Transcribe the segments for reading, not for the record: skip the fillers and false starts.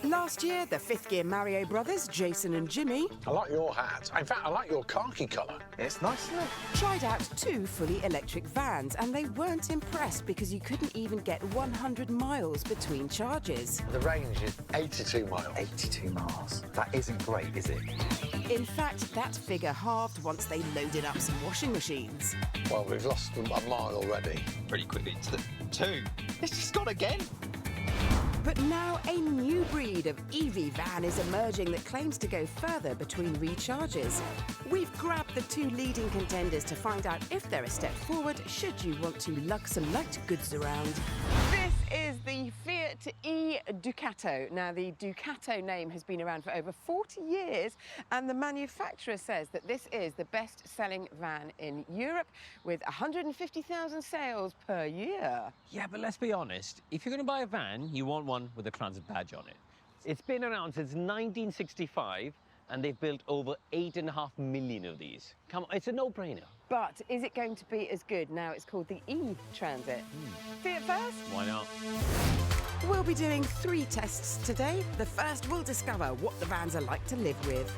Last year, the fifth gear Mario brothers, Jason and Jimmy, I like your hat. In fact, I like your khaki colour. It's nice, isn't it? tried out two fully electric vans, and they weren't impressed because you couldn't even get 100 miles between charges. The range is 82 miles. 82 miles. That isn't great, is it? In fact, that figure halved once they loaded up some washing machines. Well, we've lost a mile already. Pretty quickly to the 2. It's just gone again. But now a new breed of EV van is emerging that claims to go further between recharges. We've grabbed the two leading contenders to find out if they're a step forward should you want to lug some light goods around. This is the Fiat E-Ducato. Now, the Ducato name has been around for over 40 years, and the manufacturer says that this is the best-selling van in Europe with 150,000 sales per year. Yeah, but let's be honest. If you're going to buy a van, you want one with a transit badge on it. It's been around since 1965, and they've built over 8.5 million of these. Come on, it's a no-brainer. But is it going to be as good now it's called the E-Transit? Fiat first? Why not? We'll be doing 3 tests today. The first will discover what the vans are like to live with.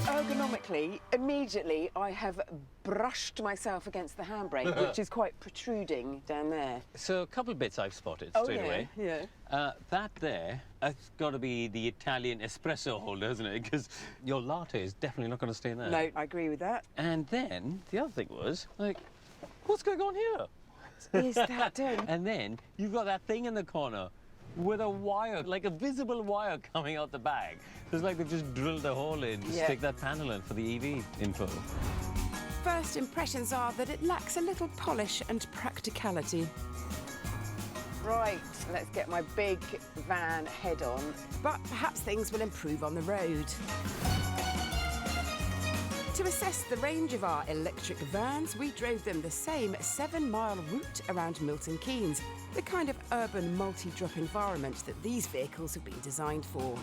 Ergonomically, immediately, I have brushed myself against the handbrake, which is quite protruding down there. So a couple of bits I've spotted straight away. Yeah. That there, that's got to be the Italian espresso holder, isn't it? Because your latte is definitely not going to stay in there. No, I agree with that. And then the other thing was, like, what's going on here? What is that doing? And then you've got that thing in the corner with a wire, like a visible wire coming out the bag. It's like they've just drilled a hole in to stick that panel in for the EV info. First impressions are that it lacks a little polish and practicality. Right, let's get my big van head on. But perhaps things will improve on the road. To assess the range of our electric vans, we drove them the same 7-mile route around Milton Keynes, the kind of urban multi-drop environment that these vehicles have been designed for.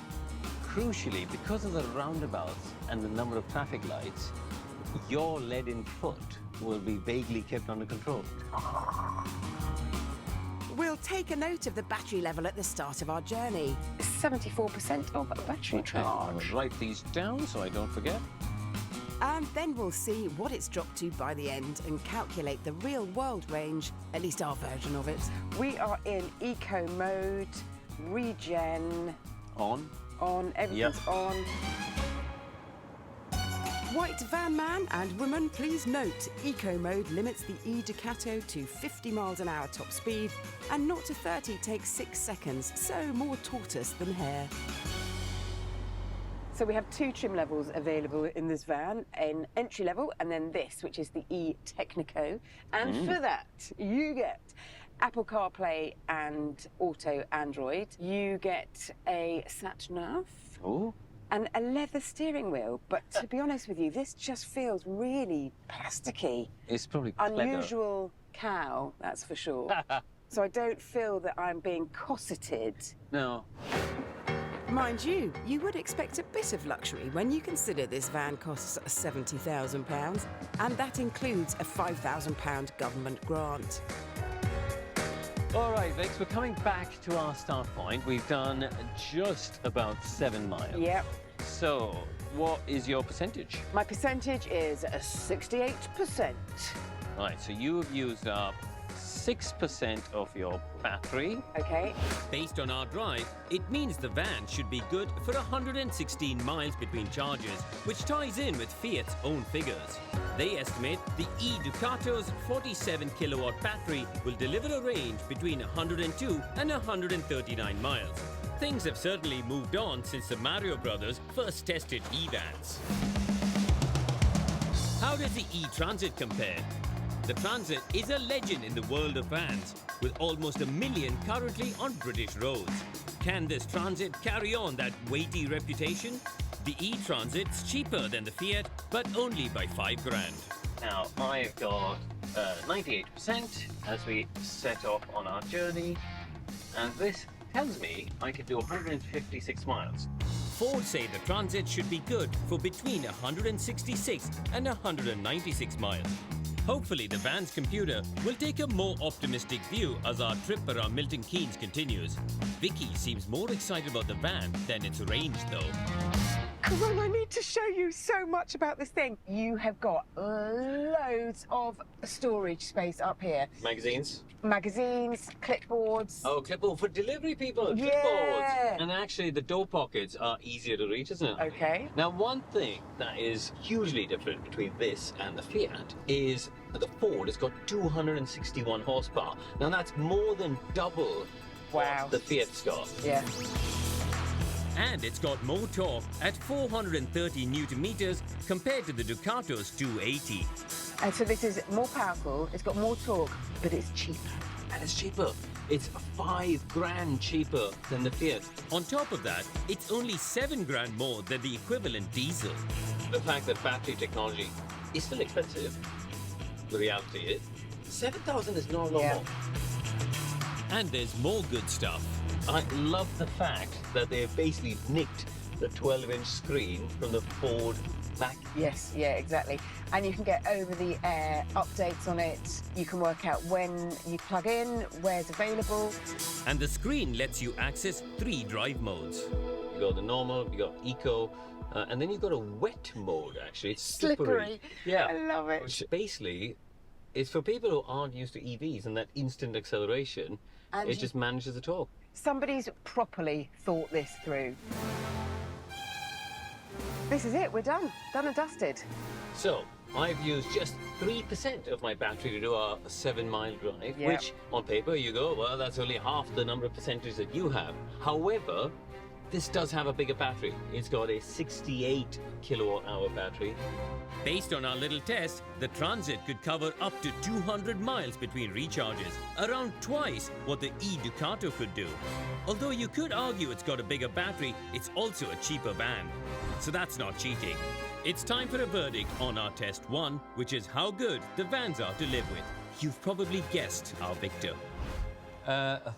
Crucially, because of the roundabouts and the number of traffic lights, your leaden foot will be vaguely kept under control. We'll take a note of the battery level at the start of our journey. 74% of battery charge. I'll write these down so I don't forget. And then we'll see what it's dropped to by the end and calculate the real-world range, at least our version of it. We are in eco mode, regen. On. Everything's on. White van man and woman, please note, eco mode limits the E-Ducato to 50 miles an hour top speed, and 0 to 30 takes 6 seconds, so more tortoise than hare. So we have 2 trim levels available in this van, an entry level and then this, which is the E-Technico. And for that, you get Apple CarPlay and Auto Android. You get a sat-nav. Oh. And a leather steering wheel. But to be honest with you, this just feels really plasticky. It's probably unusual cow, that's for sure. So I don't feel that I'm being cosseted. No. Mind you, you would expect a bit of luxury when you consider this van costs £70,000, and that includes a £5,000 government grant. All right, Vix, we're coming back to our start point. We've done just about 7 miles. Yep. So, what is your percentage? My percentage is 68%. Right, so you have used up 6% of your battery. Okay. Based on our drive, it means the van should be good for 116 miles between charges, which ties in with Fiat's own figures. They estimate the E-Ducato's 47 kilowatt battery will deliver a range between 102 and 139 miles. Things have certainly moved on since the Mario brothers first tested E-vans. How does the E-Transit compare? The Transit is a legend in the world of vans, with almost 1 million currently on British roads. Can this Transit carry on that weighty reputation? The E-Transit's cheaper than the Fiat, but only by £5,000. Now, I've got 98% as we set off on our journey, and this tells me I could do 156 miles. Ford say the Transit should be good for between 166 and 196 miles. Hopefully, the van's computer will take a more optimistic view as our trip around Milton Keynes continues. Vicky seems more excited about the van than its range, though. Karun, I need to show you so much about this thing. You have got loads of storage space up here. Magazines? Magazines, clipboards. Oh, clipboard for delivery people. Yeah. Clipboards. And actually, the door pockets are easier to reach, isn't it? Okay. Now, one thing that is hugely different between this and the Fiat is that the Ford has got 261 horsepower. Now, that's more than double Wow. what the Fiat's got. Yeah. And it's got more torque at 430 newton meters compared to the Ducato's 280. And so this is more powerful, it's got more torque, but it's cheaper. And it's cheaper. It's $5,000 cheaper than the Fiat. On top of that, it's only $7,000 more than the equivalent diesel. The fact that battery technology is still expensive, the reality is, 7,000 is not a lot Yeah. more. And there's more good stuff. I love the fact that they've basically nicked the 12-inch screen from the Ford Mac. Yes, yeah, exactly. And you can get over-the-air updates on it. You can work out when you plug in, where it's available. And the screen lets you access 3 drive modes. You got the normal, you got eco, and then you've got a wet mode, actually. It's Slippery. Yeah. I love it. Which basically is for people who aren't used to EVs and that instant acceleration, And it just manages the torque. Somebody's properly thought this through. This is it, we're done. Done and dusted. So, I've used just 3% of my battery to do a 7-mile drive, Yep. which on paper you go, well, that's only half the number of percentage that you have. However, this does have a bigger battery. It's got a 68 kilowatt hour battery. Based on our little test, the Transit could cover up to 200 miles between recharges, around twice what the E-Ducato could do. Although you could argue it's got a bigger battery, it's also a cheaper van. So that's not cheating. It's time for a verdict on our test 1, which is how good the vans are to live with. You've probably guessed our victor.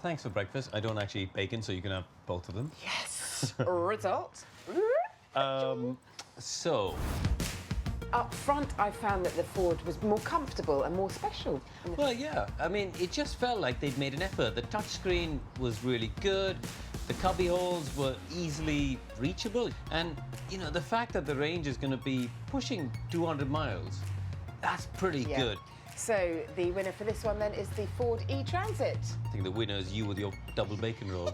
Thanks for breakfast. I don't actually eat bacon, so you can have both of them. Yes. Result. So, Up front, I found that the Ford was more comfortable and more special. well, yeah. I mean, it just felt like they'd made an effort. The touchscreen was really good. The cubby holes were easily reachable. And, you know, the fact that the range is going to be pushing 200 miles, that's pretty Yeah. good. So the winner for this one then is the Ford E-Transit. I think the winner is you with your double bacon roll.